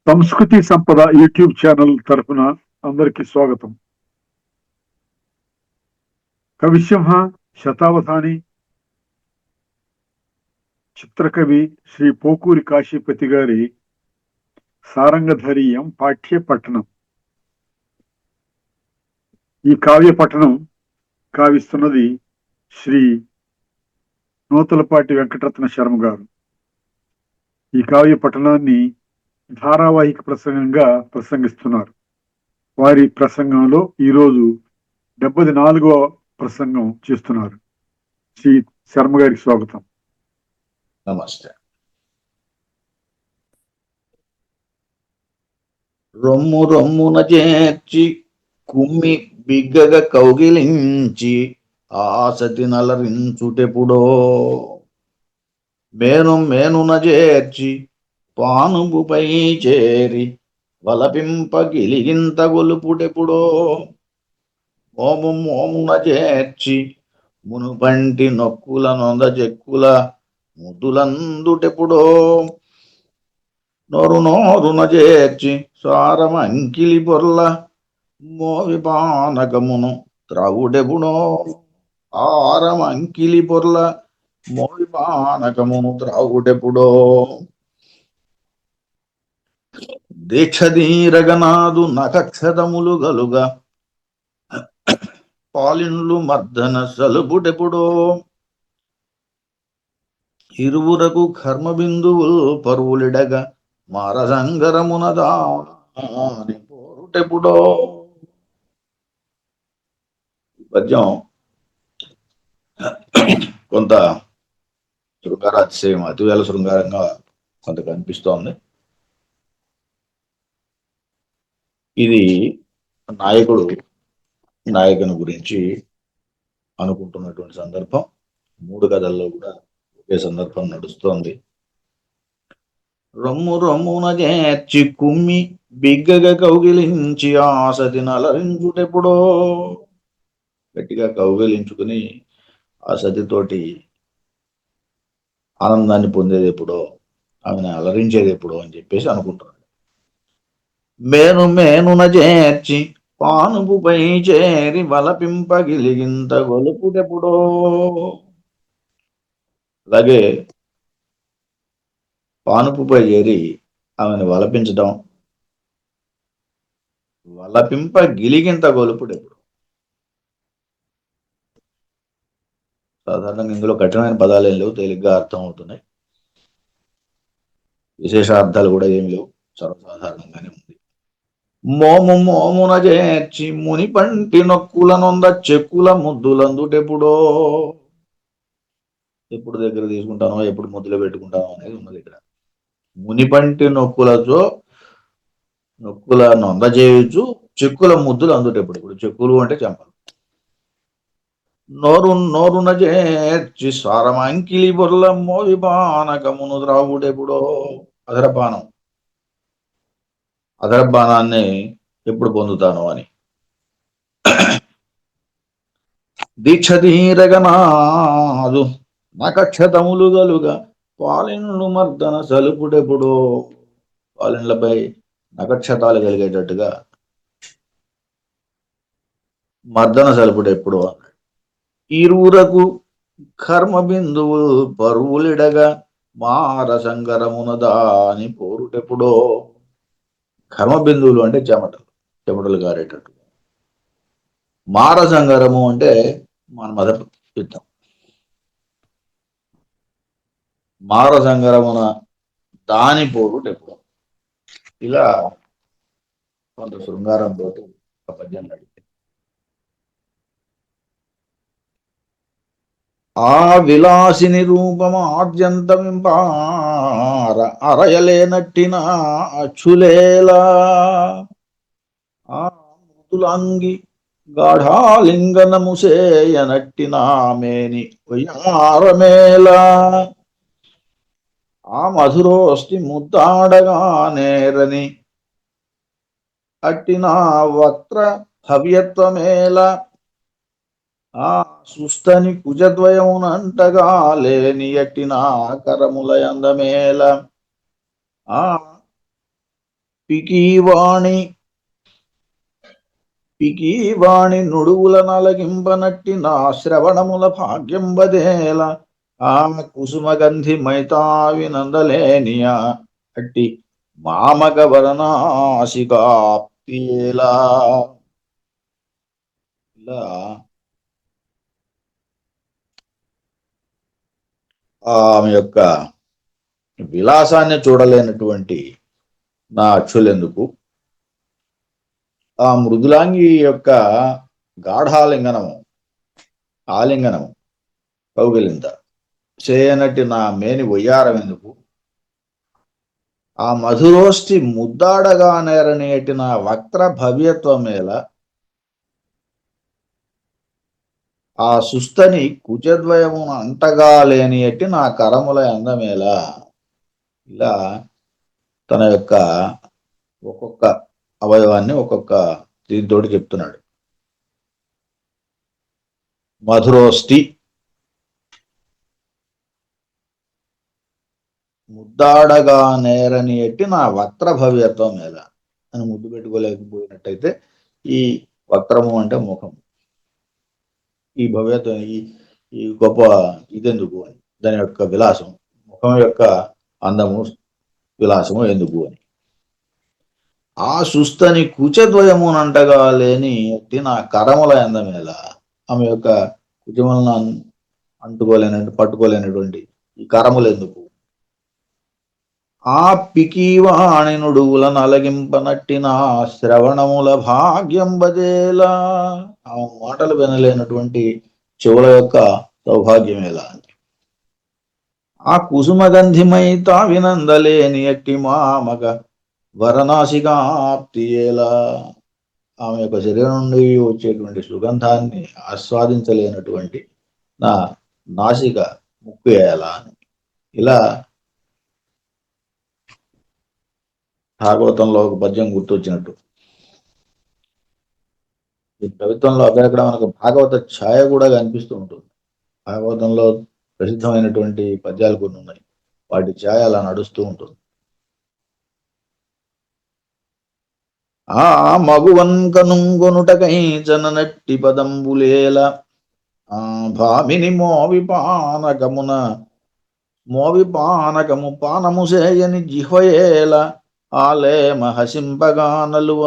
సంస్కృతి సంపద YouTube channel తరపున అందరికీ స్వాగతం. కవిసింహ శతావధాని చిత్రకవి శ్రీ పోకూరి కాశీపతి గారి సారంగధరీయం పాఠ్య పఠనం. ఈ కావ్య పఠనం కావిస్తున్నది శ్రీ నూతలపాటి వెంకటరత్న శర్మ గారు. ఈ కావ్య పఠనాన్ని ధారావాహిక ప్రసంగంగా ప్రసంగిస్తున్నారు. వారి ప్రసంగంలో ఈరోజు 74వ ప్రసంగం చేస్తున్నారు. శ్రీ శర్మ గారికి స్వాగతం. నమస్తే. రొమ్ము రొమ్మున చేర్చి కుమ్మి బిగ్గగ కౌగిలించి ఆసతి నలరించుటెప్పుడో, మేను మేనున చేర్చి పానుపుపై చేరి వలపింప గిలిగింత గొలుపుటెప్పుడో, మోము మోమున చేర్చి మునుపంటి నొక్కుల నొంద చెక్కుల ముద్దులందుటెప్పుడో, నోరు నోరున చేర్చి సారమంకిలి పొర్ల మోవి పానకమును త్రాగుటెప్పుడో, ఆరమంకిలి పొర్ల మోవి పానకమును త్రాగుటెప్పుడో, దీక్షధీరగనాదు నకక్షతములు గలుగా పాలిన్లు మర్దన సలుపుటెప్పుడో, ఇరువురకు కర్మ బిందువులు పరువులిడగా మారసంగరమునదాని పోరుటెప్పుడో. పద్యం కొంత శృంగారాతిశయం, అతివేల శృంగారంగా కొంత కనిపిస్తోంది. ఇది నాయకుడు నాయకుని గురించి అనుకుంటున్నటువంటి సందర్భం. 3 కథల్లో కూడా ఒకే సందర్భం నడుస్తోంది. రొమ్ము రొమ్మున చేర్చి కుమ్మి బిగ్గగ కౌగిలించి ఆసతి నలరించుటెప్పుడో, గట్టిగా కౌగిలించుకుని ఆ సతితోటి ఆనందాన్ని పొందేది ఎప్పుడో, ఆమెను అలరించేది ఎప్పుడో అని చెప్పేసి అనుకుంటున్నాడు. మేను మేనున చేర్చి పానుపుపై చేరి వలపింప గిలిగింత గొలుపుటెప్పుడో, అలాగే పానుపుపై చేరి ఆమెను వలపించడం, వలపింప గిలిగింత గొలుపుటెప్పుడు. సాధారణంగా ఇందులో కఠినమైన పదాలు ఏం లేవు, తేలిగ్గా అర్థం అవుతున్నాయి. విశేషార్థాలు కూడా ఏమి లేవు, సర్వసాధారణంగానే ఉంది. మోము మోమున చేర్చి ముని పంటి నొక్కుల నొంద చెక్కుల ముద్దులందుటెప్పుడో, ఎప్పుడు దగ్గర తీసుకుంటానో ఎప్పుడు ముద్దులో పెట్టుకుంటానో అనేది ఉన్నది ఇక్కడ. మునిపంటి నొక్కుల నొంద చేయొచ్చు, చెక్కుల ముద్దులు అందుటెప్పుడు. ఇప్పుడు చెక్కులు అంటే చెంపలు. నోరు నోరున చేర్చి సారమంకిలి బొర్ల మోవి పానకమును త్రాగుటెప్పుడో, అధరపానం, అధరపానాన్ని ఎప్పుడు పొందుతాను అని. దీక్షధీరగనాదు నకక్షతములు గలుగా పాలిన్లు మర్దన సలుపుటెప్పుడో, పాలిన్లపై నకక్షతాలు కలిగేటట్టుగా మర్దన సలుపుటెప్పుడు అన్నాడు. ఇరువురకు కర్మ బిందువులు పరువులిడగా మారసంగరమున దాని పోరుటెప్పుడో. కర్మ బిందువులు అంటే చెమటలు గారేటట్టు. మారసంగరము అంటే మన మదర్ యుద్ధం. మారసంగరమున దాని పోరుటెప్పుడు. ఇలా కొంత శృంగారంతో పద్యం నడిపి ఆ విలాసిని రూపము ఆద్యంతమింపార అరయలేనట్టిన అచ్చులేలా, ఆ మృదులాంగి గాఢాలింగనము సేయనట్టిన మేని వయ్యారమేలా, ఆ మధురోస్తి ముద్దాడగా నేరని అట్టిన వక్ర హవ్యత్వమేల, ఆ సుస్తని కుజద్వయమునంటగా లేని ఎట్టిన కరముల అందమేల, ఆ పికీవాణి పికీవాణి నుడువుల నలగింపనట్టి నా శ్రవణముల భాగ్యం బదేల ఆ కుసుమగంధి మైతావి నందలేనియా అట్టి మామక వరనాశికాప్తిలా. ఇలా ఆమె యొక్క విలాసాన్ని చూడలేనటువంటి నా అచ్చులెందుకు, ఆ మృదులాంగి యొక్క గాఢాలింగనము, ఆలింగనము, కౌగిలింత చేయనట్టి నా మేని వయ్యారం ఎందుకు, ఆ మధురోష్టి ముద్దాడగా నేరనేటి నా వక్ర భవ్యత్వమేల, ఆ సుస్తని కుచద్వయమున అంటగా లేని ఎట్టి నా కరముల అందమేలా. ఇలా తన యొక్క ఒక్కొక్క అవయవాన్ని ఒక్కొక్క దీంతో చెప్తున్నాడు. మధురోష్టి, ముద్దాడగా నేరని ఎట్టి నా వక్ర భవ్యత్వం మీద అని ముద్దు పెట్టుకోలేకపోయినట్టయితే ఈ వక్రము అంటే ముఖం, ఈ భవ్యత్వం, ఈ గొప్ప ఇదెందుకు అని, దాని యొక్క విలాసం, ముఖం యొక్క అందము విలాసము ఎందుకు అని. ఆ సుస్తని కుచద్వయమునంటగా లేని ఎట్టి నా కరముల అందమేలా, ఆమె యొక్క కుచములను పట్టుకోలేనటువంటి ఈ కరములు ఎందుకు. ఆ పికీవాణి నుడువుల నలగింపనట్టి నా శ్రవణముల భాగ్యం బదేలా, ఆ మాటలు వినలేనటువంటి చెవుల యొక్క సౌభాగ్యమేలా. ఆ కుసుమగంధిమైత వినందలేని ఎట్టి మామక వరనాశికాప్తియేలా, ఆమె యొక్క శరీరం నుండి వచ్చేటువంటి సుగంధాన్ని ఆస్వాదించలేనటువంటి నా నాసిక ముక్కు ఎలా అని. ఇలా భాగవతంలో ఒక పద్యం గుర్తొచ్చినట్టు ఈ కవిత్వంలో అక్కడక్కడ మనకు భాగవత ఛాయ కూడా కనిపిస్తూ ఉంటుంది. భాగవతంలో ప్రసిద్ధమైనటువంటి పద్యాలు కొన్ని ఉన్నాయి, వాటి ఛాయ అలా నడుస్తూ ఉంటుంది. ఆ మగువన్ కనుంగొనుటకై జననట్టి పదంబులేల, ఆ భామిని మోవిపానకము పానము సేయని జిహ్వయేల, ఆలేమ హసింపగా నలువ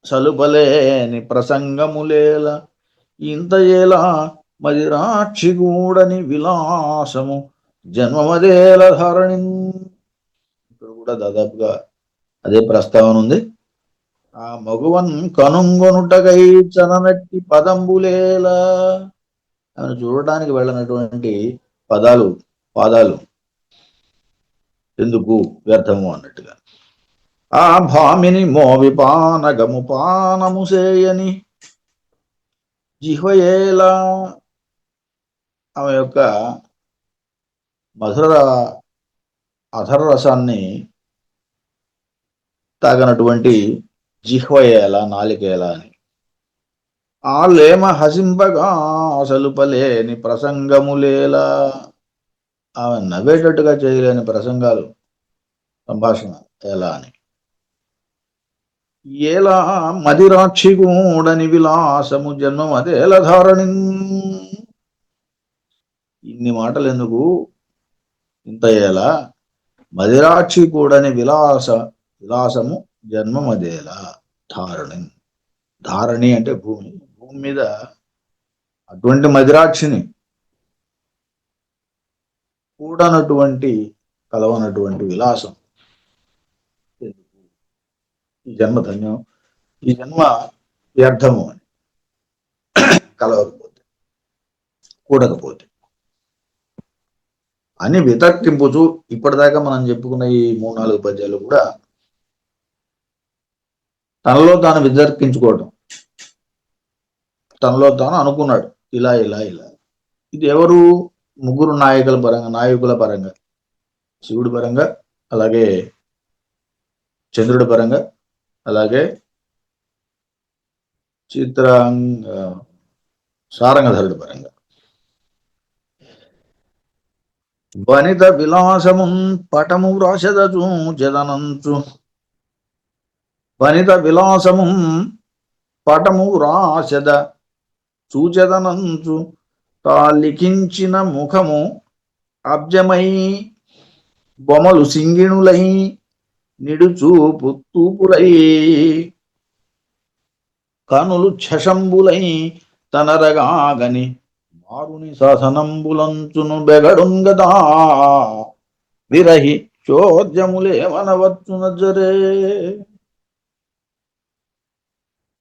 సలుపలేని ప్రసంగములేల, ఇంతయేలా మదిరాక్షిగూడని విలాసము జన్మమదేల ధరణి. ఇక్కడ కూడా దాదాపుగా అదే ప్రస్తావన ఉంది. ఆ మగువన్ కనుంగొనుటకై చననట్టి పదంబులేలా, ఆమెను చూడటానికి వెళ్ళినటువంటి పాదాలు ఎందుకు వ్యర్థము అన్నట్టుగా. ఆ భామిని మోవిపానగము పానము సేయని జిహ్వయేలా, ఆమె యొక్క మధుర అధర రసాన్ని తాగనటువంటి జిహ్వయేలా, నాలికేలా అని. ఆ లేమ హసింపగా అసలుపలేని ప్రసంగములేలా, ఆమె నవ్వేటట్టుగా చేయలేని ప్రసంగాలు, సంభాషణ ఎలా అని. ఏలా మదిరాక్షి కూడని విలాసము జన్మం అదేల ధారణి. ఇన్ని మాటలు ఎందుకు, ఇంత ఎలా మదిరాక్షి కూడని విలాసము జన్మం అదేలా ధారణి. ధారణి అంటే భూమి మీద అటువంటి మదిరాక్షిని కలవనటువంటి విలాసం ఈ జన్మ ధన్యం, ఈ జన్మ వ్యర్థము అని. కలవకపోతే, కూడకపోతే అని వితర్కింపుచు ఇప్పటిదాకా మనం చెప్పుకున్న ఈ 3-4 పద్యాలు కూడా తనలో తాను వితర్కించుకోవటం, తనలో తాను అనుకున్నాడు ఇలా. ఇది ఎవరు? ముగ్గురు నాయకుల పరంగా, శివుడి పరంగా, అలాగే చంద్రుడి పరంగా, అలాగే సారంగధరుడి పరంగా. వనిత విలాసమున్ పటము వ్రాసదచు జదనంచు వనిత విలాసము పటము రాశద సూచదనంచు తా లిఖించిన ముఖము అబ్జమై బొమలు సింగిణులై నిడుచూపు తూపులై కనులు ఛశంబులై తనరగాగని మారుని శాసనంబులంచును బెగడుంగదా విరహి చోద్యములేమనవచ్చున జరే.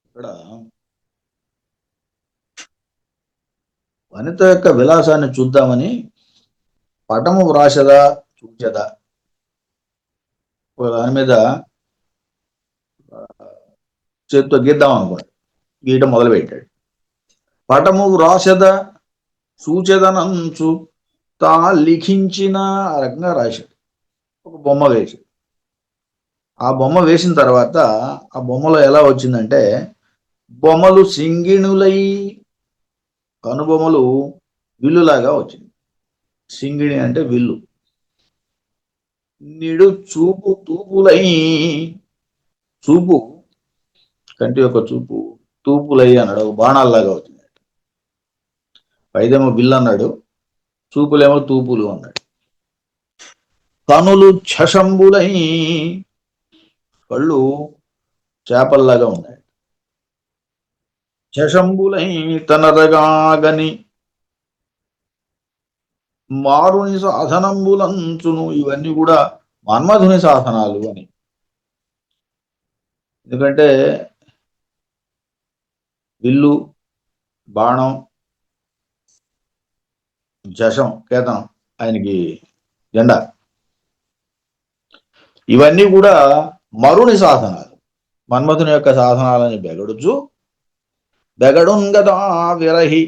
ఇక్కడ వనిత యొక్క విలాసాన్ని చూద్దామని పటము వ్రాసదా చూచదా దాని మీద చేత్తో గీద్దాం అనుకోండి, గీయటం మొదలు పెట్టాడు. పటము వ్రాసద సూచదనంచు తా లిఖించిన ఆ రకంగా రాశాడు. ఒక బొమ్మ వేశాడు. ఆ బొమ్మ వేసిన తర్వాత ఆ బొమ్మలో ఎలా వచ్చిందంటే బొమ్మలు సింగిణులై, కనుబొమ్మలు విల్లులాగా వచ్చింది. సింగిణి అంటే విల్లు. నిడు చూపు తూపులై, చూపు కంటి యొక్క చూపు తూపులై అన్నాడు, బాణాల్లాగా వచ్చింది. పైదేమో విల్లు అన్నాడు, చూపులేమో తూపులు అన్నాడు. కనులు ఛశంబులై, కళ్ళు చేపల్లాగా ఉన్నాయి. ఛశంబులై తనరగాగని మారుని సాధనంబులంచును, ఇవన్నీ కూడా మన్మధుని సాధనాలు అని. ఎందుకంటే విల్లు, బాణం, జశం, కేతనం ఆయనకి జెండా, ఇవన్నీ కూడా మరుని సాధనాలు, మన్మధుని యొక్క సాధనాలని బెగడుచు బెగడుంగదా విరహి,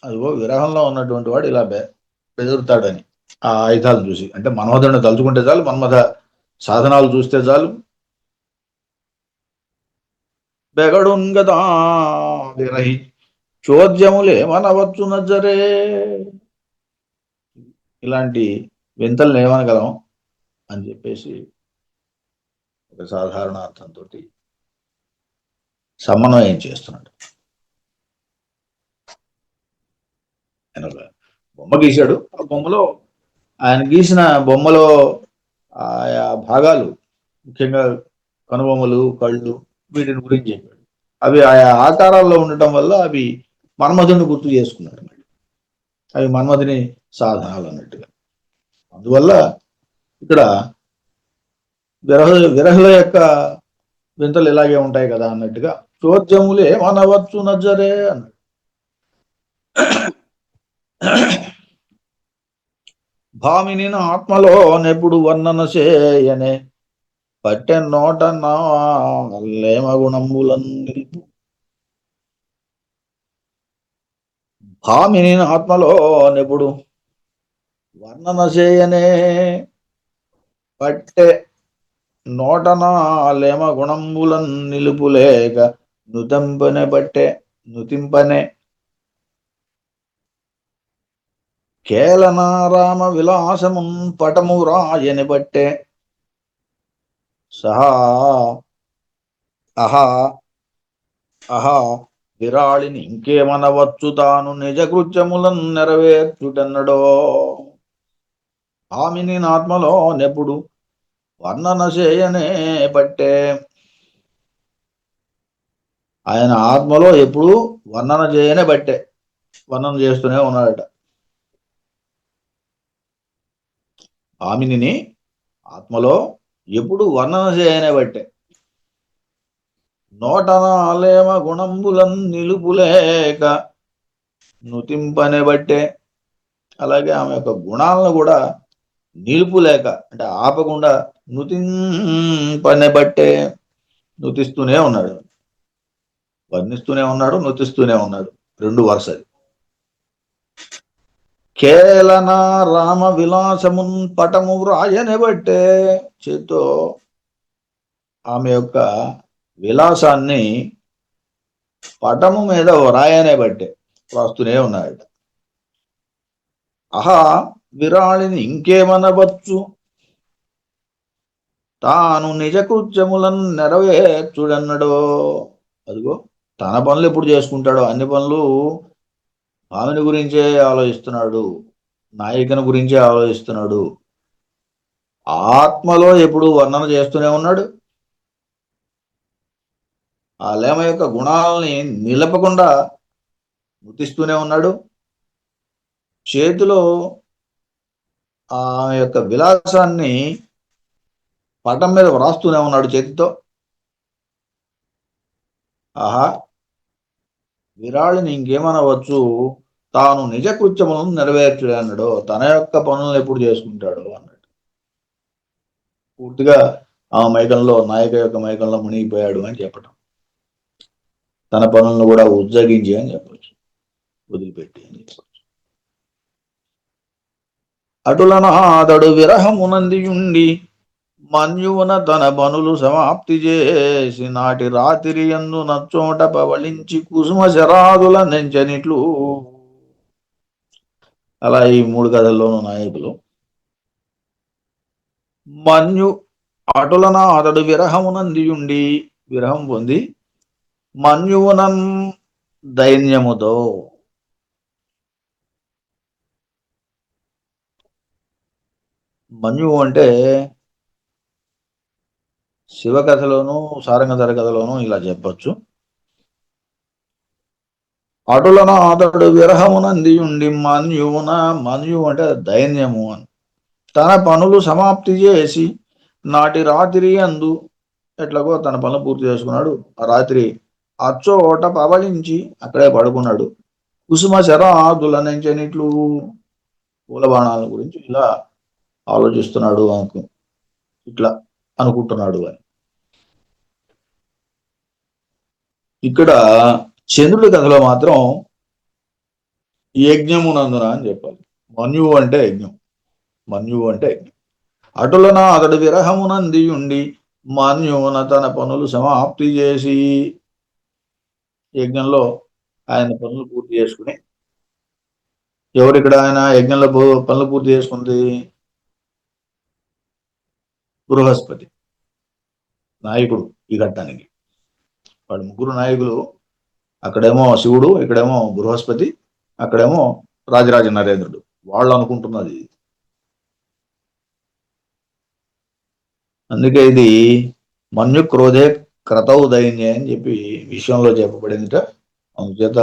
అదిగో విరహంలో ఉన్నటువంటి వాడు ఇలా బెదురుతాడని ఆ ఆయుధాలు చూసి. అంటే మన్మధుడిని తలుచుకుంటే చాలు, మన్మథ సాధనాలు చూస్తే చాలు. బెగడుంగదా విరహి చోద్యములేమనవచ్చున జరే, ఇలాంటి వింతలను ఏమనగలం అని చెప్పేసి ఒక సాధారణ అర్థంతో సమన్వయం చేస్తున్నాడు. ఆయన ఒక బొమ్మ గీశాడు. ఆ బొమ్మలో ఆయన గీసిన బొమ్మలో ఆయా భాగాలు, ముఖ్యంగా కనుబొమ్మలు, కళ్ళు, వీటిని గురించి చెప్పాడు. అవి ఆయా ఆకారాల్లో ఉండటం వల్ల అవి మన్మధుని గుర్తు చేసుకున్నాడు. అవి మన్మధుని సాధనాలు అన్నట్టుగా. అందువల్ల ఇక్కడ విరహుల యొక్క వింతలు ఇలాగే ఉంటాయి కదా అన్నట్టుగా చోద్యములే మనవచ్చు నజరే అన్నాడు. భామిని ఆత్మలో నెప్పుడు వర్ణన చేయనే పట్టె నోట నాలేమ గుణములను నిలుపు. భామిని ఆత్మలో నెప్పుడు వర్ణన చేయనే పట్టె నోట నాలేమ గుణములను నిలుపులేక నుతంపనే బట్టే నుతింపనే కేలనారామ విలాసమున్ పటము రాయని బట్టే సహా అహా అహా విరాళిని ఇంకేమనవచ్చు తాను నిజ కృత్యములను నెరవేర్చుటన్నడో. ఆమెని ఆత్మలో నెప్పుడు వర్ణన చేయనే బట్టే, ఆయన ఆత్మలో ఎప్పుడు వర్ణన చేయనే బట్టే, వర్ణన చేస్తూనే ఉన్నాడట. ఆమెని ఆత్మలో ఎప్పుడు వర్ణన చేయనే బట్టే నోటనాలేమ గుణంబులను నిలుపులేక నుతింపనే బట్టే, అలాగే ఆమె యొక్క గుణాలను కూడా నిలుపులేక అంటే ఆపకుండా నుతింపనే బట్టే, నుతిస్తూనే ఉన్నాడు, వర్ణిస్తూనే ఉన్నాడు, నుతిస్తూనే ఉన్నాడు, రెండు వరుసలు. కేలన రామ విలాసమున్ పటము రాయనే బట్టే, చేతో ఆమె యొక్క విలాసాన్ని పటము మీద రాయనే బట్టే రాస్తూనే ఉన్నాడు. ఆహా విరాళిని ఇంకేమనవచ్చు, తాను నిజ కృత్యములను నెరవేర్చుడన్నడో. అదిగో తన పనులు ఎప్పుడు చేసుకుంటాడో, అన్ని పనులు ఆమెను గురించే ఆలోచిస్తున్నాడు, నాయికను గురించే ఆలోచిస్తున్నాడు. ఆత్మలో ఎప్పుడు వర్ణన చేస్తూనే ఉన్నాడు. ఆ లేమ యొక్క గుణాలని నిలపకుండా గుర్తిస్తూనే ఉన్నాడు. చేతిలో ఆ యొక్క విలాసాన్ని పటం మీద వ్రాస్తూనే ఉన్నాడు చేతితో. ఆహా, విరాళిని ఇంకేమనవచ్చు, తాను నిజ కృత్యములను నెరవేర్చుడు అన్నాడు. తన యొక్క పనులను ఎప్పుడు చేసుకుంటాడు అన్నాడు. పూర్తిగా ఆ మైకంలో, నాయక యొక్క మైకంలో మునిగిపోయాడు అని చెప్పటం. తన పనులను కూడా ఉజ్జగించి అని చెప్పచ్చు, వదిలిపెట్టి అని చెప్పచ్చు. అటులనాదడు విరహమునందియుండి మన్యువున తన పనులు సమాప్తి చేసి నాటి రాత్రి యందు నచ్చోట పవళించి కుసుమ శరాదుల నెంచనిట్లు. అలా ఈ 3 కథల్లోనూ నాయకులు మన్యు అటులన అతడు విరహమునందియుండి, విరహం పొంది, మన్యువునం దైన్యముతో, మన్యువు అంటే శివకథలోను సారంగధర కథలోను ఇలా చెప్పచ్చు. అటులన అతడు విరహమునందియుండి మన్యువున, మన్యువు అంటే దైన్యము అని, తన పనులు సమాప్తి చేసి నాటి రాత్రి అందు, ఎట్లాగో తన పనులు పూర్తి చేసుకున్నాడు. ఆ రాత్రి అచ్చోట పవళించి అక్కడే పడుకున్నాడు. కుసుమ శరాదుల నెంచెనిట్లు, పూల బాణాల గురించి ఇలా ఆలోచిస్తున్నాడు ఇట్లా అనుకుంటున్నాడు అని. ఇక్కడ చంద్రుడి కథలో మాత్రం యజ్ఞమునందున అని చెప్పాలి. మన్యువు అంటే యజ్ఞం, మన్యువు అంటే యజ్ఞం. అటులన అతడు విరహమునందియుండి మన్యువున తన పనులు సమాప్తి చేసి, యజ్ఞంలో ఆయన పనులు పూర్తి చేసుకుని. ఎవరిక్కడ ఆయన యజ్ఞంలో పనులు పూర్తి చేసుకుంది? బృహస్పతి నాయకుడు ఈ ఘట్టానికి. వాడు 3 నాయకులు. అక్కడేమో శివుడు, ఇక్కడేమో బృహస్పతి, అక్కడేమో రాజరాజ నరేంద్రుడు. వాళ్ళు అనుకుంటున్నది. అందుకే ఇది మన్యు క్రోధే క్రతౌ దైన్య అని చెప్పి విషయంలో చెప్పబడిందిట. అందుచేత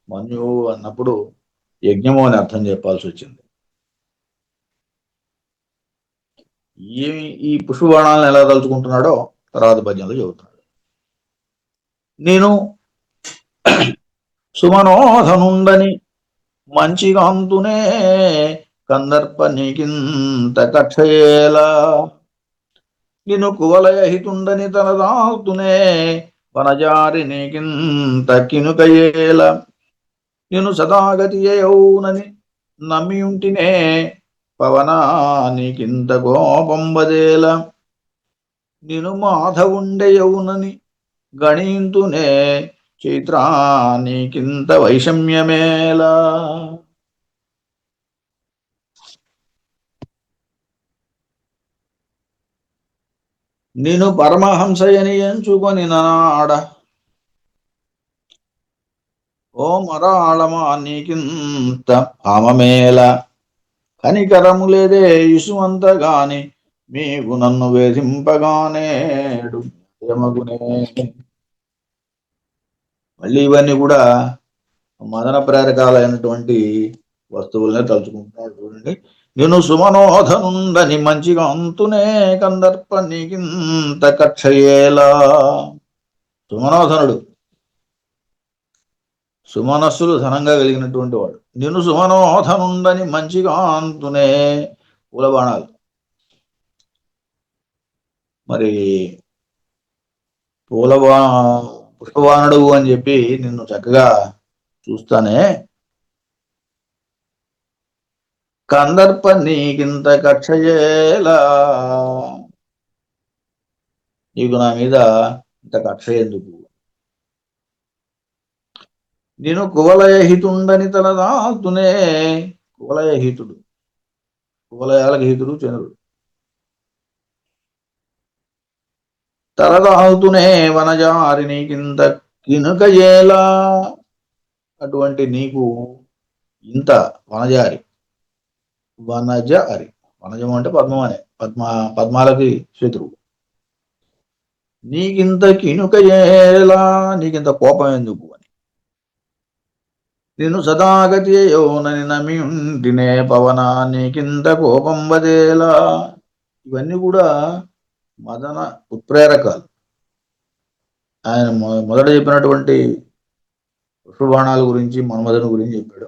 మన్యువు అన్నప్పుడు యజ్ఞము అని అర్థం చెప్పాల్సి వచ్చింది. ఈ పుష్పబాణాలను ఎలా తలుచుకుంటున్నాడో తర్వాత పద్యంలో చెబుతున్నాడు. నేను సుమనోధనుండని మంచిగాంతునే కందర్ప నీకింత కక్షయేలా, నిను కువలయహితుండని తనదాతునే వనజారి నీకింత కినుకయేల, నిను సదాగతియౌనని నమ్మియుంటినే పవనా నీకింత కోపంబదేల, నిను మాధవుండెయౌనని గణింతునే చైత్రా నీకింత వైషమ్యమేలా. నిను పరమహంసయని ఎంచుకొని నాడ ఓ మరాళమా నీకింత భామమేల, కనికరము లేదే ఇసుమంతగాని మీకు నన్ను వేధింపగానేడు ఏమగునే. మళ్ళీ ఇవన్నీ కూడా మదన ప్రేరకాలైనటువంటి వస్తువులనే తలుచుకుంటున్నాడు. చూడండి, నేను సుమనోధనుండని మంచిగా అంతునే కందర్ప నీకింత కక్షయేలా. సుమనోధనుడు, సుమనస్సులు ధనంగా కలిగినటువంటి వాడు. నేను సుమనోధనుండని మంచిగా అంతునే, పూలబాణాలు. మరి పుష్పబాణుడు అని చెప్పి నిన్ను చక్కగా చూస్తానే, కందర్ప నీకింత కక్షయేలా, నీకు నా మీద ఇంత కక్ష ఎందుకు? నేను కువలయహితుండని తలదాతునే, కువలయహితుడు, కువలయాలకు హితుడు చంద్రుడు. తలదాల్తునే వనజారిని కింద కినుక ఏలా. అటువంటి నీకు ఇంత వనజారి, వనజ అరి, వనజం అంటే పద్మం అనే, పద్మాలకి శత్రువు. నీకింత కినుక ఏలా, నీకింత కోపం ఎందుకు అని. నిన్ను సదాగతి యోనని నమి ఉంటినే పవన, నీకింత కోపం వదేలా. ఇవన్నీ కూడా మదన ఉత్ప్రేరకాలు. ఆయన మొదట చెప్పినటువంటి పుష్పబాణాల గురించి, మన్మధుని గురించి చెప్పాడు,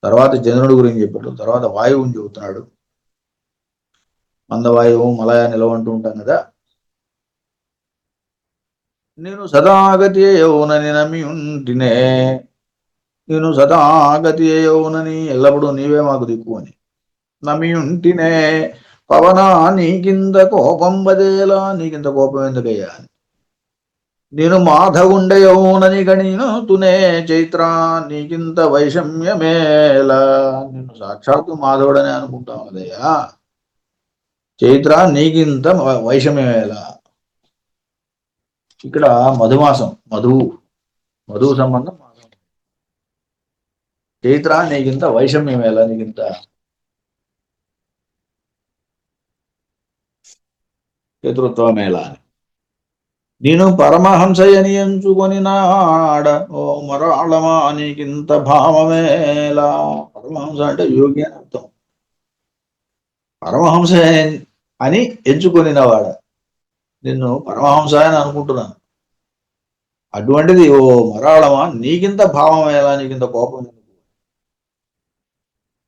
తర్వాత చంద్రుడి గురించి చెప్పాడు, తర్వాత వాయువుని చెబుతున్నాడు. మందవాయువు, మలయ నిలవంటూ ఉంటాం కదా. నేను సదాగతి యౌనని నమ్మి ఉంటినే, నేను సదాగతి యౌనని, ఎల్లప్పుడూ నీవే మాకు దిక్కు అని నమ్మి ఉంటినే పవన, నీకింత కోపం బదేలా, నీకింత కోపం ఎందుకయ్యా అని. నేను మాధవుండయౌనని గణితునే చైత్ర, నీకింత వైషమ్యమేలా. నిన్ను సాక్షాత్తు మాధవుడని అనుకుంటాం అదయ్యా చైత్ర, నీకింత వైషమ్యమేలా. ఇక్కడ మధుమాసం, మధువు సంబంధం మాసం. చైత్ర, నీకింత వైషమ్యమేలా, నీకింత శత్రుత్వమేలా అని. నేను పరమహంసయని ఎంచుకొని నాడ, ఓ మరాళమా నీకింత భావమేలా. పరమహంస అంటే యోగి అని అర్థం. పరమహంస అని ఎంచుకొని వాడ, నిన్ను పరమహంస అని అనుకుంటున్నాను. అటువంటిది ఓ మరాళమా నీకింత భావమేలా, నీకింత కోపం.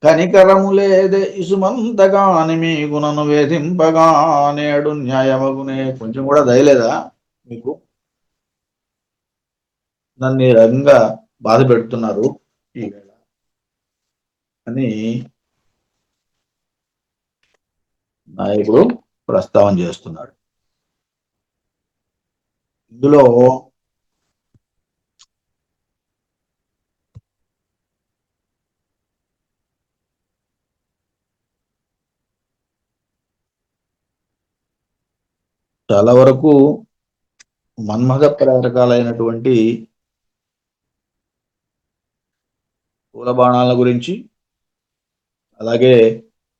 కనికరము లేదే ఇసుమంతగాని మీకు నన్ను వేధింపగా నేడు న్యాయమగునే. కొంచెం కూడా దయలేదా మీకు? నన్ను ఈ రకంగా బాధ పెడుతున్నారు ఈవేళ అని నాయకుడు ప్రస్తావన చేస్తున్నాడు. ఇందులో చాలా వరకు మన్మథ ప్రేరకాలైనటువంటి పూలబాణాల గురించి, అలాగే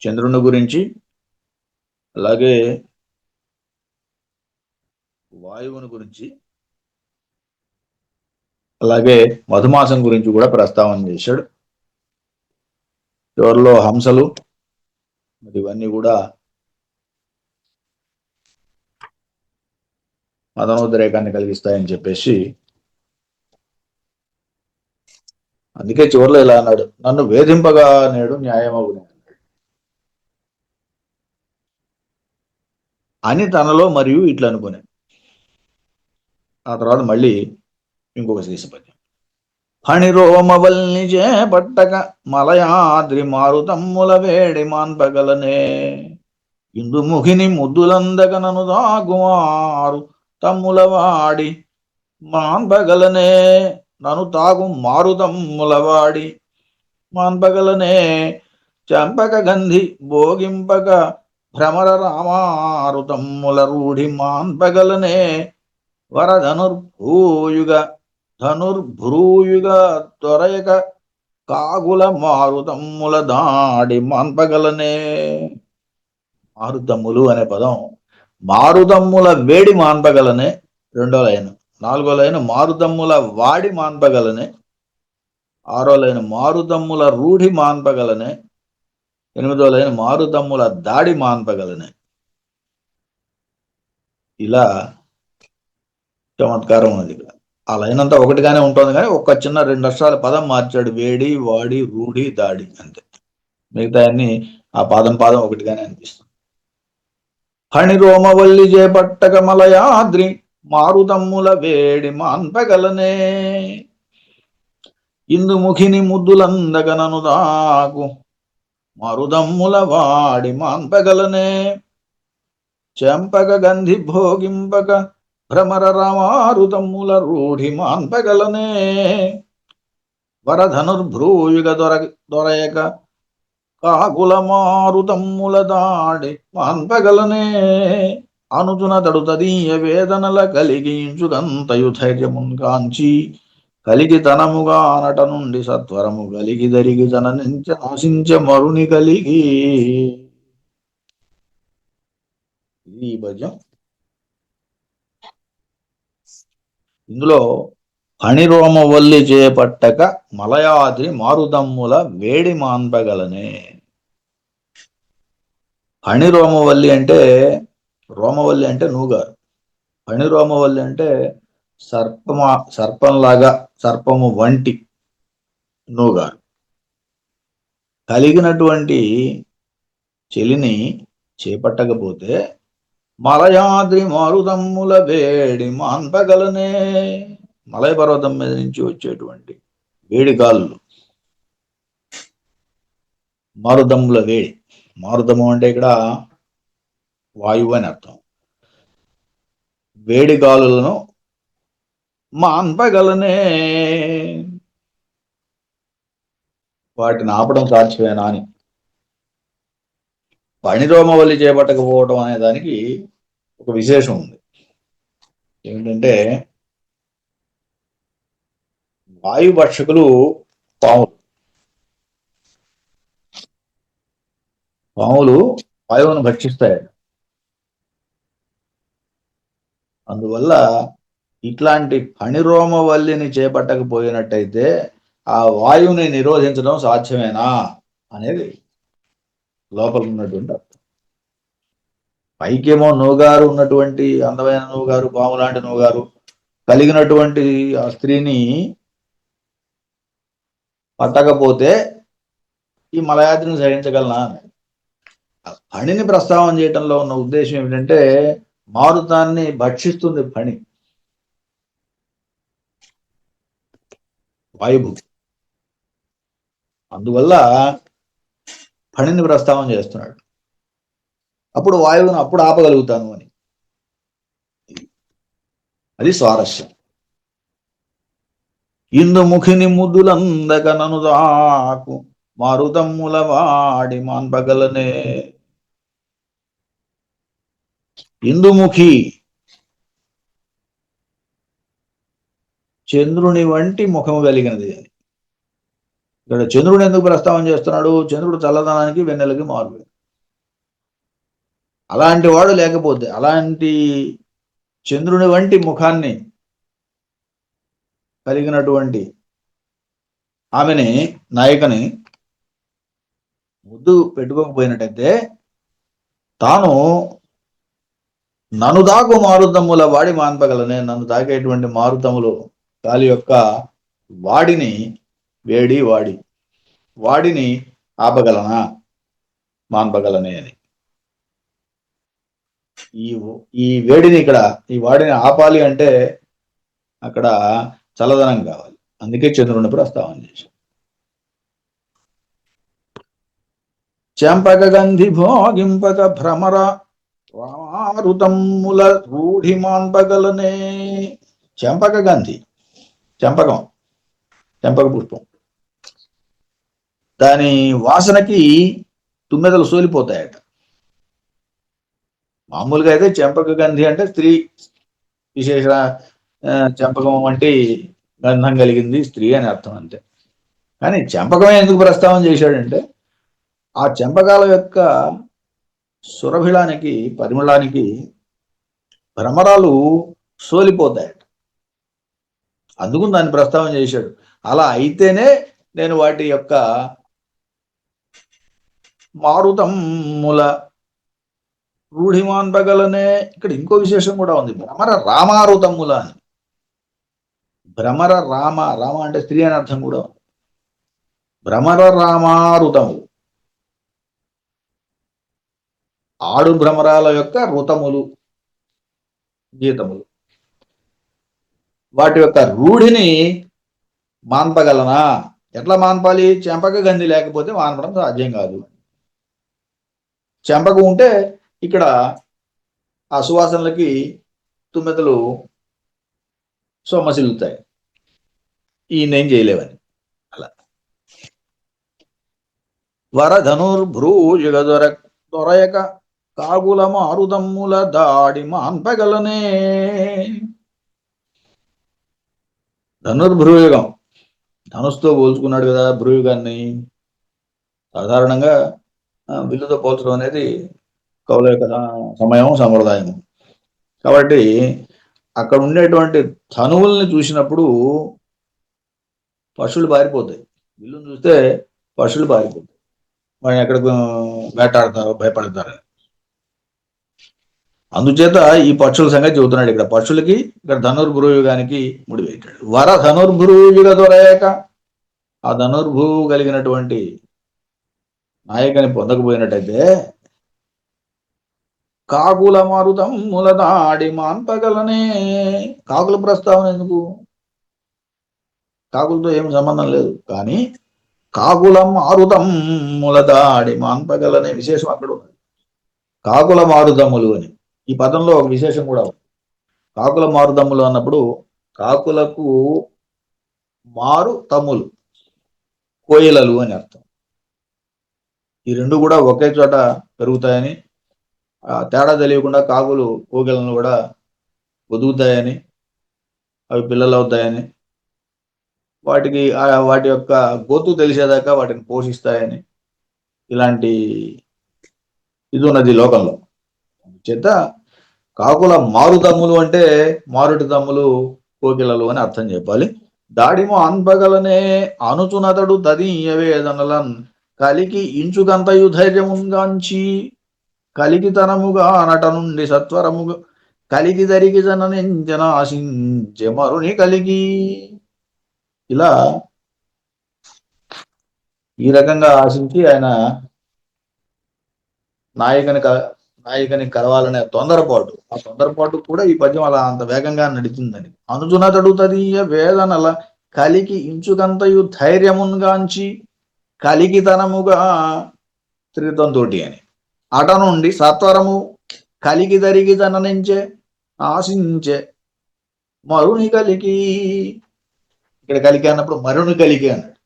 చంద్రుని గురించి, అలాగే వాయువుని గురించి, అలాగే మధుమాసం గురించి కూడా ప్రస్తావన చేశాడు. చివరిలో హంసలు మరి ఇవన్నీ కూడా మదనోద్రేకాన్ని కలిగిస్తాయని చెప్పేసి, అందుకే చివరిలో ఇలా అన్నాడు, నన్ను వేధింపగా నేడు న్యాయమగునే అని తనలో మరియు ఇట్లా అనుకునే. ఆ తర్వాత మళ్ళీ ఇంకొక శీర్షపద్యం. ఫణిరోమవల్ని చేపట్టక మలయాద్రి మారుతమ్ముల వేడి మాన్పగలనే, ఇందుముఖిని ముద్దులందక నను దాగుమారు తమ్ముల వాడి మాన్పగలనే. నను తాగు మారుతమ్ములవాడి మాన్పగలనే, చంపక గంధి భోగింపక భ్రమర రామారుతమ్ముల రూఢి మాన్పగలనే. ధనుర్భ్రూయుగ త్వరయక కాగుల మారుతమ్ముల దాడి మాన్పగలనే. మారుతమ్ములు అనే పదం మారుతమ్ముల వేడి మాన్పగలనే రెండో లైన్. నాలుగో లైన్ మారుతమ్ముల వాడి మాన్పగలనే. ఆరో లైన్ మారుతమ్ముల రూఢి మాన్పగలనే. ఎనిమిదో లైన్ మారుతమ్ముల దాడి మాన్పగలనే. ఇలా చమత్కారం ఉన్నది ఇక్కడ. ఆ లైన్ అంతా ఒకటిగానే ఉంటుంది, కానీ ఒక్క చిన్న 2 అక్షరాల పదం మార్చాడు, వేడి, వాడి, రూఢి, దాడి అంతే. మిగతా అన్ని ఆ పాదం ఒకటిగానే అనిపిస్తుంది. ఫణిరోమవల్లి చేపట్టక మలయాద్రి మారుతమ్ముల వేడి మాన్పగలనే, ఇందుముఖిని ముద్దులందక నను దాకు మారుతమ్ముల వాడి మాన్పగలనే. చెంపక గంధి భోగింపక భ్రమర రామారుతమ్ముల రూఢి మాన్పగలనే. వరధనుర్భ్రూయుగ దొరయక కాకుల మారుతమ్ముల దాడి మాన్పగలనే. అనుచున తడుతదీయ వేదనల కలిగించుదంతయు ధైర్యమున్ కాంచి కలిగి తనముగా అనట నుండి సత్వరము కలిగి దరిగి జననించ ఆశించ మరుని కలిగి. ఇది ఈ పద్యం. ఇందులో ఫణిరోమవల్లి చేపట్టక మలయాద్రి మారుదమ్ముల వేడి మాన్పగలనే. ఫణిరోమవల్లి అంటే, రోమవల్లి అంటే నూగారు, ఫణిరోమవల్లి అంటే సర్పంలాగా, సర్పము వంటి నూగారు కలిగినటువంటి చెలిని చేపట్టకపోతే మలయాద్రి మారుదమ్ముల వేడి మాన్పగలనే. మలయ పర్వతం మీద నుంచి వచ్చేటువంటి వేడి గాలులు, మారుదమ్ముల వేడి. మారుదము అంటే ఇక్కడ వాయువు అని అర్థం. వేడి గాలులను మాన్పగలనే, వాటిని ఆపడం సాధ్యమేనా అని. ఫణిరోమవల్లి చేపట్టకపోవడం అనే దానికి ఒక విశేషం ఉంది. ఏమిటంటే, వాయుభక్షకులు పాములు. పాములు వాయువును భక్షిస్తాయి. అందువల్ల ఇట్లాంటి ఫణిరోమవల్లిని చేపట్టకపోయినట్టయితే ఆ వాయువుని నిరోధించడం సాధ్యమేనా అనేది లోపల ఉన్నటువంటి అర్థం. పైకేమో నూగారు ఉన్నటువంటి అందమైన నూగారు, పాము లాంటి నూగారు కలిగినటువంటి ఆ స్త్రీని పట్టకపోతే ఈ మలయాద్రిని సహించగలనా? ఫణిని ప్రస్తావన చేయటంలో ఉన్న ఉద్దేశం ఏమిటంటే, మారుతాన్ని భక్షిస్తుంది ఫణి, వాయువు. అందువల్ల ఫణిని ప్రస్తావన చేస్తున్నాడు. అప్పుడు వాయువును అప్పుడు ఆపగలుగుతాను అని. అది స్వారస్యం. ఇందుముఖిని ముద్దులందక ననుదాకు మారుతమ్ముల వాడి మాన్పగలనే. ఇందుముఖి చంద్రుని వంటి ముఖము కలిగినది అని. ఇక్కడ చంద్రుడు ఎందుకు ప్రస్తావన చేస్తున్నాడు? చంద్రుడు చల్లదనానికి వెన్నెలకి మారు. అలాంటి వాడు లేకపోతే, అలాంటి చంద్రుని వంటి ముఖాన్ని కలిగినటువంటి ఆమెని, నాయికని ముద్దు పెట్టుకోకపోయినట్టయితే తాను నన్ను దాకు మారుతమ్ముల వాడి మాన్పగలనే. నన్ను తాకేటువంటి మారుతములు గాలి యొక్క వాడిని, వేడి వాడిని ఆపగలనా, మాన్పగలనే అని. ఈ వేడిని, ఇక్కడ ఈ వాడిని ఆపాలి అంటే అక్కడ చల్లదనం కావాలి. అందుకే చంద్రుని ప్రస్తావన చేశాం. చెంపక గంధి భోగింపక భ్రమర రామారుతమ్ముల రూఢి మాన్పగలనే. చెంపక గంధి, చెంపక పుష్పం, దాని వాసనకి తుమ్మెదలు సోలిపోతాయట. మామూలుగా అయితే చెంపక గంధి అంటే స్త్రీ విశేష, చెంపకం వంటి గంధం కలిగింది స్త్రీ అని అర్థం అంతే. కానీ చెంపకమే ఎందుకు ప్రస్తావన చేశాడంటే, ఆ చెంపకాల యొక్క సురభిలానికి, పరిమళానికి భ్రమరాలు సోలిపోతాయట. అందుకు దాన్ని ప్రస్తావన చేశాడు. అలా అయితేనే నేను వాటి యొక్క మారుతమ్ముల రూఢిమాన్పగలనే. ఇక్కడ ఇంకో విశేషం కూడా ఉంది, భ్రమర రామారుతమ్ముల అని. భ్రమర రామ అంటే స్త్రీ అని అర్థం కూడా ఉంది. భ్రమర రామారుతములు, ఆడు భ్రమరాల యొక్క ఋతములు, గీతములు, వాటి యొక్క రూఢిని మాన్పగలనా? ఎట్లా మాన్పాలి? చెంపక గంధి లేకపోతే మాన్పడం సాధ్యం కాదు. చెంపక ఉంటే ఇక్కడ ఆ సువాసనలకి తుమ్మెదలు సొమ్మసిల్లుతాయి, ఈయనేం చేయలేవని. అలా వరధనుర్భ్రూయుగ దొరయక కాగుల మారుదమ్ముల దాడి మాన్పగలనే. ధనుర్భృయుగం, ధనుస్తో పోల్చుకున్నాడు కదా భృయుగాన్ని. సాధారణంగా బిల్లుతో పోల్చడం అనేది కవుల యొక్క సమయం సంప్రదాయం. కాబట్టి అక్కడ ఉండేటువంటి ధనువుల్ని చూసినప్పుడు పశువులు పారిపోతాయి. బిల్లును చూస్తే పశువులు పారిపోతాయి. మరి ఎక్కడ వేటాడతారో భయపడతారు. అందుచేత ఈ పక్షుల సంగతి చెబుతున్నాడు ఇక్కడ. పక్షులకి ఇక్కడ ధనుర్భృయుగానికి ముడిపెట్టాడు. వర ధనుర్భృయుగ దొరయక, ఆ ధనుర్భువు కలిగినటువంటి నాయకుని పొందకపోయినట్టయితే కాకుల మారుతమ్ముల దాడి మాన్పగలనే. కాకుల ప్రస్తావన ఎందుకు? కాకులతో ఏం సంబంధం లేదు. కానీ కాకుల మారుతమ్ముల దాడి మాన్పగలనే విశేషం అక్కడ ఉంది. కాకుల మారుదమ్ములు అని ఈ పదంలో ఒక విశేషం కూడా ఉంది. కాకుల మారుదమ్ములు అన్నప్పుడు కాకులకు మారు తమ్ములు కోయిలలు అని అర్థం. ఈ రెండు కూడా ఒకే చోట పెరుగుతాయని, తేడా తెలియకుండా కాకులు కోకిలను కూడా ఒదుగుతాయని, అవి పిల్లలు అవుతాయని, వాటి యొక్క గొంతు తెలిసేదాకా వాటిని పోషిస్తాయని, ఇలాంటి ఇది ఉన్నది లోకంలో. చేత కాకుల మారుదమ్ములు అంటే మారుటి దమ్ములు కోకిలలు అని అర్థం చెప్పాలి. దాడిమో అన్పగలనే అనుచునతడు తదీయ వేదనలన్ కలికి ఇంచుకంతయు ధైర్యముగాంచి, కలికితనముగా నట నుండి సత్వరముగా కలికి దరికి జననించన ఆశించే మరుని కలిగి. ఇలా ఈ రకంగా ఆశించి ఆయన నాయకుని కలవాలనే తొందరపాటు, ఆ తొందరపాటు కూడా ఈ పద్యం అలా అంత వేగంగా నడిచిందని. అనుచునతడు తదీయ వేదనల కలికి ఇంచుకంతయు ధైర్యముగాంచి, కలికితనముగా త్రితంతోటి అని, అట నుండి సత్వరము కలికి దరికి జననించే ఆశించే మరుని కలికి. ఇక్కడ కలికి అన్నప్పుడు మరుని కలికి అన్నాడు.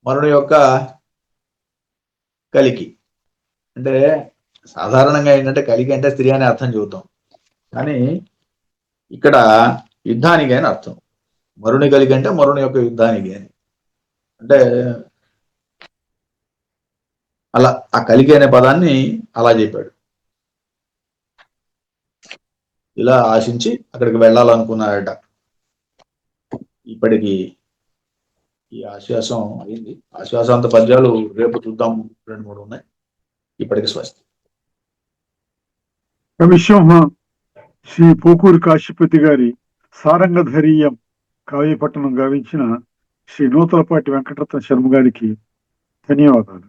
మరుని యొక్క కలికి అంటే సాధారణంగా ఏంటంటే కలికి అంటే స్త్రీ అనే అర్థం చెబుతాం. కానీ ఇక్కడ యుద్ధానికి అని అర్థం. మరుని కలికి అంటే మరుని యొక్క యుద్ధానికి అని. అంటే అలా ఆ కలికి అనే పదాన్ని అలా చెప్పాడు. ఇలా ఆశించి అక్కడికి వెళ్ళాలనుకున్నాడట. ఇప్పటికి ఈ ఆశ్వాసం అయింది. ఆశ్వాసాంత పద్యాలు రేపు చూద్దాం, 2-3 ఉన్నాయి. ఇప్పటికి స్వస్తి. కవిసింహ శ్రీ పోకూరి కాశీపతి గారి సారంగధరీయం కావ్యపట్టణం గావించిన శ్రీ నూతలపాటి వెంకటరత్న శర్మ గారికి ధన్యవాదాలు.